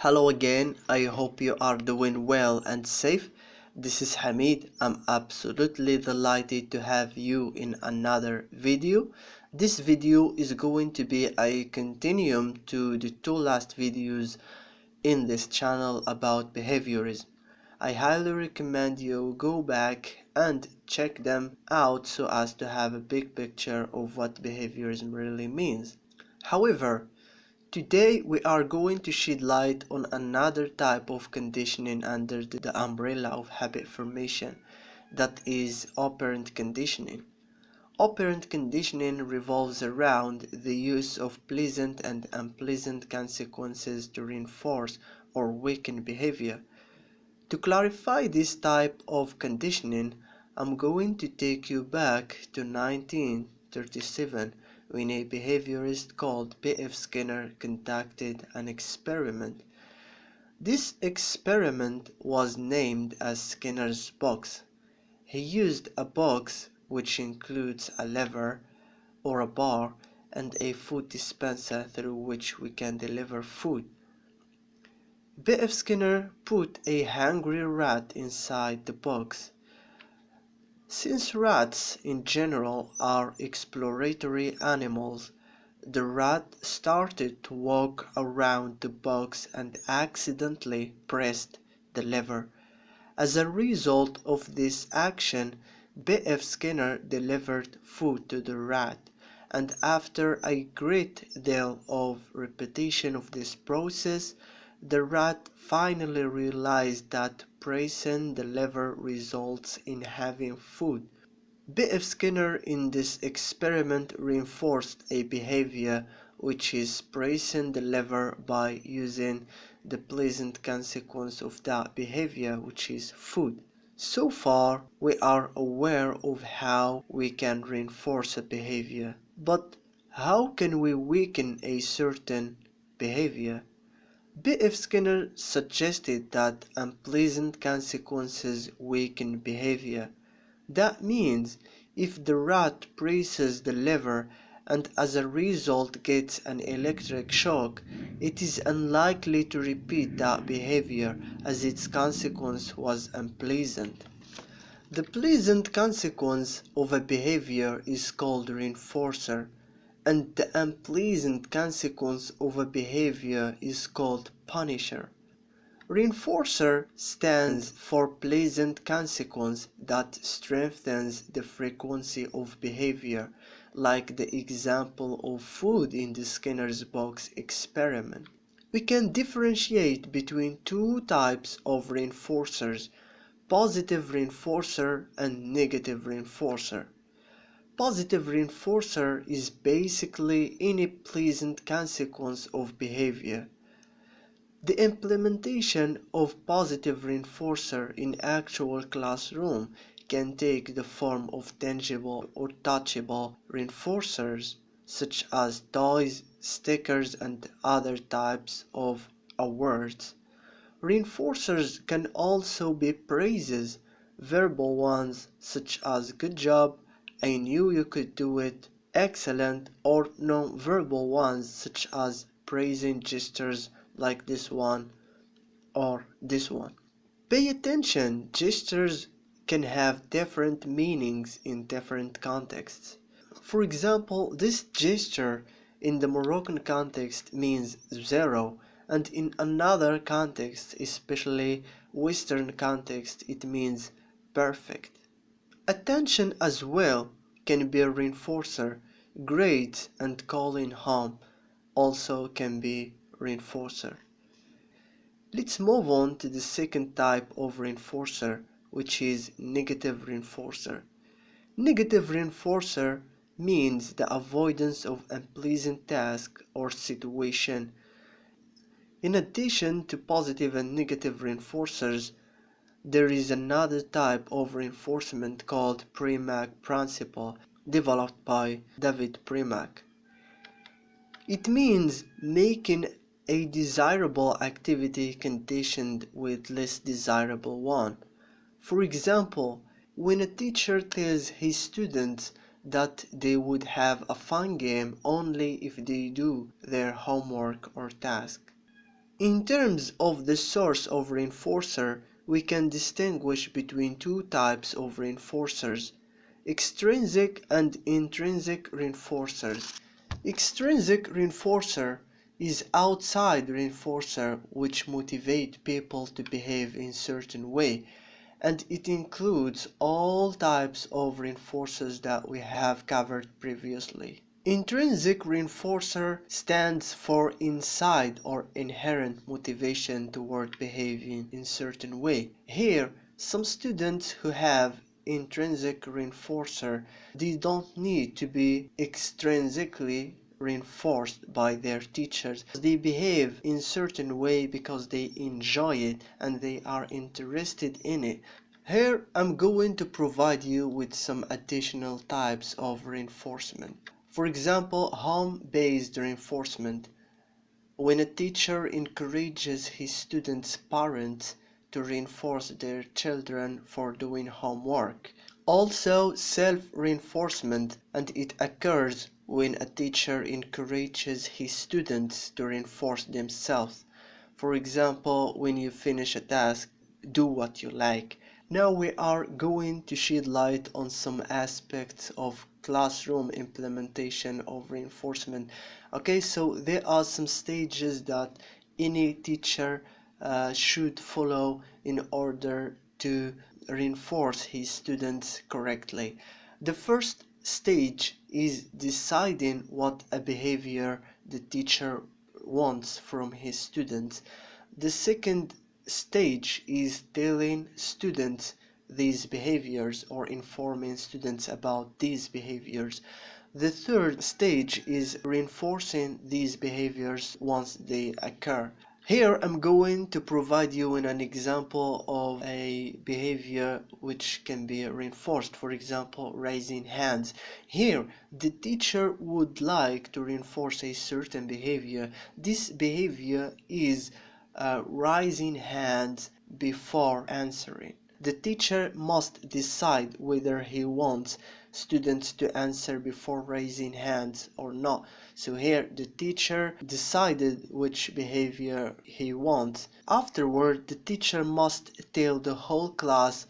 Hello again, I hope you are doing well and safe. This is Hamid. I'm absolutely delighted to have you in another video. This video is going to be a continuum to the two last videos in this channel about behaviorism. I highly recommend you go back and check them out so as to have a big picture of what behaviorism really means. However, today we are going to shed light on another type of conditioning under the umbrella of habit formation, that is operant conditioning. Operant conditioning revolves around the use of pleasant and unpleasant consequences to reinforce or weaken behavior. To clarify this type of conditioning, I'm going to take you back to 1937 when a behaviorist called B.F. Skinner conducted an experiment. This experiment was named as Skinner's box. He used a box which includes a lever or a bar and a food dispenser through which we can deliver food. B.F. Skinner put a hungry rat inside the box. Since rats in general are exploratory animals, the rat started to walk around the box and accidentally pressed the lever. As a result of this action, B.F. Skinner delivered food to the rat, and after a great deal of repetition of this process, the rat finally realized that pressing the lever results in having food. B.F. Skinner in this experiment reinforced a behavior which is pressing the lever by using the pleasant consequence of that behavior, which is food. So far, we are aware of how we can reinforce a behavior, but how can we weaken a certain behavior? B.F. Skinner suggested that unpleasant consequences weaken behavior. That means if the rat presses the lever and as a result gets an electric shock, it is unlikely to repeat that behavior as its consequence was unpleasant. The pleasant consequence of a behavior is called reinforcer, and the unpleasant consequence of a behavior is called punisher. Reinforcer stands for pleasant consequence that strengthens the frequency of behavior, like the example of food in the Skinner's box experiment. We can differentiate between two types of reinforcers: positive reinforcer and negative reinforcer. Positive reinforcer is basically any pleasant consequence of behavior. The implementation of positive reinforcer in actual classroom can take the form of tangible or touchable reinforcers such as toys, stickers, and other types of awards. Reinforcers can also be praises, verbal ones such as good job, I knew you could do it, excellent, or non-verbal ones such as praising gestures like this one or this one. Pay attention, gestures can have different meanings in different contexts. For example, this gesture in the Moroccan context means zero, and in another context, especially Western context, it means perfect. Attention as well can be a reinforcer. Grades and calling home also can be reinforcer. Let's move on to the second type of reinforcer, which is negative reinforcer. Negative reinforcer means the avoidance of unpleasant task or situation. In addition to positive and negative reinforcers, there is another type of reinforcement called Premack principle, developed by David Premack. It means making a desirable activity conditioned with less desirable one. For example, when a teacher tells his students that they would have a fun game only if they do their homework or task. In terms of the source of reinforcer, we can distinguish between two types of reinforcers: extrinsic and intrinsic reinforcers. Extrinsic reinforcer is outside reinforcer which motivate people to behave in certain way, and it includes all types of reinforcers that we have covered previously. Intrinsic reinforcer stands for inside or inherent motivation toward behaving in certain way. Here, some students who have intrinsic reinforcer, they don't need to be extrinsically reinforced by their teachers. They behave in certain way because they enjoy it and they are interested in it. Here I'm going to provide you with some additional types of reinforcement. For example, home-based reinforcement. When a teacher encourages his students' parents to reinforce their children for doing homework. Also, self-reinforcement, and it occurs when a teacher encourages his students to reinforce themselves. For example, when you finish a task, do what you like. Now we are going to shed light on some aspects of classroom implementation of reinforcement. Okay, so there are some stages that any teacher should follow in order to reinforce his students correctly. The first stage is deciding what a behavior the teacher wants from his students. The second stage is telling students these behaviors or informing students about these behaviors. The third stage is reinforcing these behaviors once they occur. Here I'm going to provide you with an example of a behavior which can be reinforced. For example, raising hands. Here the teacher would like to reinforce a certain behavior. This behavior is raising hands before answering. The teacher must decide whether he wants students to answer before raising hands or not. So here the teacher decided which behavior he wants. Afterward, the teacher must tell the whole class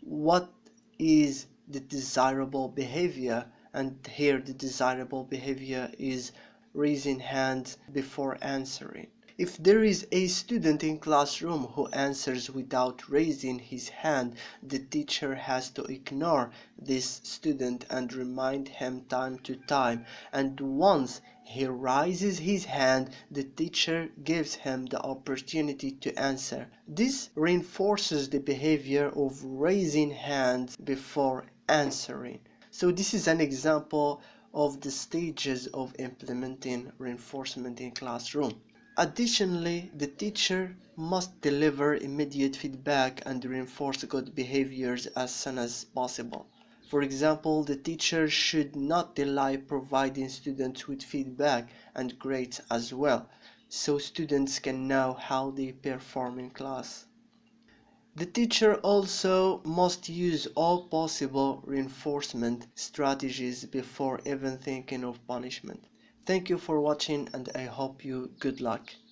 what is the desirable behavior, and here the desirable behavior is raising hands before answering. If there is a student in classroom who answers without raising his hand, the teacher has to ignore this student and remind him time to time. And once he raises his hand, the teacher gives him the opportunity to answer. This reinforces the behavior of raising hands before answering. So this is an example of the stages of implementing reinforcement in classroom. Additionally, the teacher must deliver immediate feedback and reinforce good behaviors as soon as possible. For example, the teacher should not delay providing students with feedback and grades as well, so students can know how they perform in class. The teacher also must use all possible reinforcement strategies before even thinking of punishment. Thank you for watching and I hope you good luck.